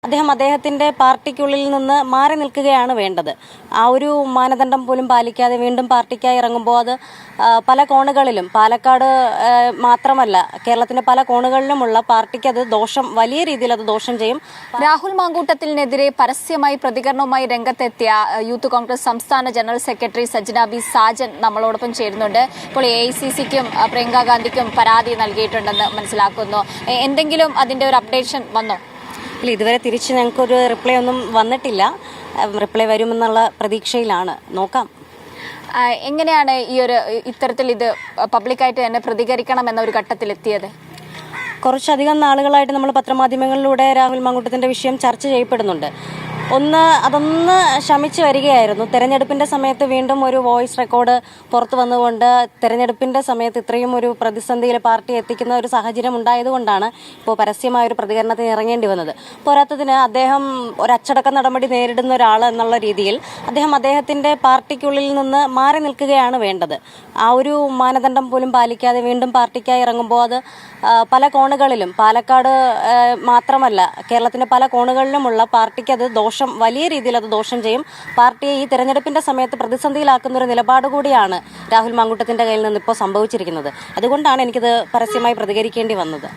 അദ്ദേഹം അദ്ദേഹത്തിൻ്റെ പാർട്ടിക്കുള്ളിൽ നിന്ന് മാറി നിൽക്കുകയാണ് വേണ്ടത്. ആ ഒരു മാനദണ്ഡം പോലും പാലിക്കാതെ വീണ്ടും പാർട്ടിക്കായി ഇറങ്ങുമ്പോൾ അത് പല കോണുകളിലും, പാലക്കാട് മാത്രമല്ല കേരളത്തിൻ്റെ പല കോണുകളിലുമുള്ള പാർട്ടിക്ക് അത് വലിയ രീതിയിൽ അത് ദോഷം ചെയ്യും. രാഹുൽ മാങ്കൂട്ടത്തിനെതിരെ പരസ്യമായി പ്രതികരണവുമായി രംഗത്തെത്തിയ യൂത്ത് കോൺഗ്രസ് സംസ്ഥാന ജനറൽ സെക്രട്ടറി സജ്ജന ബി സാജൻ നമ്മളോടൊപ്പം ചേരുന്നുണ്ട്. ഇപ്പോൾ AICCക്കും പ്രിയങ്ക ഗാന്ധിക്കും പരാതി നൽകിയിട്ടുണ്ടെന്ന് മനസ്സിലാക്കുന്നു. എന്തെങ്കിലും അതിന്റെ ഒരു അപ്ഡേഷൻ വന്നോ? ഇല്ല, ഇതുവരെ തിരിച്ച് ഞങ്ങൾക്കൊരു റിപ്ലൈ ഒന്നും വന്നിട്ടില്ല. റിപ്ലൈ വരുമെന്നുള്ള പ്രതീക്ഷയിലാണ്. നോക്കാം. എങ്ങനെയാണ് ഇത്തരത്തിൽ ഇത് പബ്ലിക്കായിട്ട് തന്നെ പ്രതികരിക്കണം എന്ന ഒരു ഘട്ടത്തിലെത്തിയത്? കുറച്ചധികം നാളുകളായിട്ട് നമ്മൾ പത്രമാധ്യമങ്ങളിലൂടെ രാഹുൽ മാങ്കൂട്ടത്തിൻ്റെ വിഷയം ചർച്ച ചെയ്യപ്പെടുന്നുണ്ട്. അതൊന്ന് ശമിച്ചു വരികയായിരുന്നു. തെരഞ്ഞെടുപ്പിൻ്റെ സമയത്ത് വീണ്ടും ഒരു വോയിസ് റെക്കോർഡ് പുറത്തു വന്നുകൊണ്ട് തെരഞ്ഞെടുപ്പിൻ്റെ സമയത്ത് ഇത്രയും ഒരു പ്രതിസന്ധിയിൽ പാർട്ടി എത്തിക്കുന്ന ഒരു സാഹചര്യം ഉണ്ടായതുകൊണ്ടാണ് ഇപ്പോൾ പരസ്യമായ ഒരു പ്രതികരണത്തിന് ഇറങ്ങേണ്ടി വന്നത്. പോരാത്തതിന് അദ്ദേഹം ഒരു അച്ചടക്ക നടപടി നേരിടുന്ന ഒരാൾ എന്നുള്ള രീതിയിൽ അദ്ദേഹത്തിൻ്റെ പാർട്ടിക്കുള്ളിൽ നിന്ന് മാറി നിൽക്കുകയാണ് വേണ്ടത്. ആ ഒരു മാനദണ്ഡം പോലും പാലിക്കാതെ വീണ്ടും പാർട്ടിക്കായി ഇറങ്ങുമ്പോൾ അത് പല കോണുകളിലും, പാലക്കാട് മാത്രമല്ല കേരളത്തിൻ്റെ പല കോണുകളിലുമുള്ള പാർട്ടിക്ക് അത് വലിയ രീതിയിൽ അത് ദോഷം ചെയ്യും. പാർട്ടിയെ ഈ തെരഞ്ഞെടുപ്പിന്റെ സമയത്ത് പ്രതിസന്ധിയിലാക്കുന്ന ഒരു നിലപാട് കൂടിയാണ് രാഹുൽ മാങ്കൂട്ടത്തിന്റെ കയ്യിൽ നിന്ന് ഇപ്പോൾ സംഭവിച്ചിരിക്കുന്നത്. അതുകൊണ്ടാണ് എനിക്കിത് പരസ്യമായി പ്രതികരിക്കേണ്ടി വന്നത്.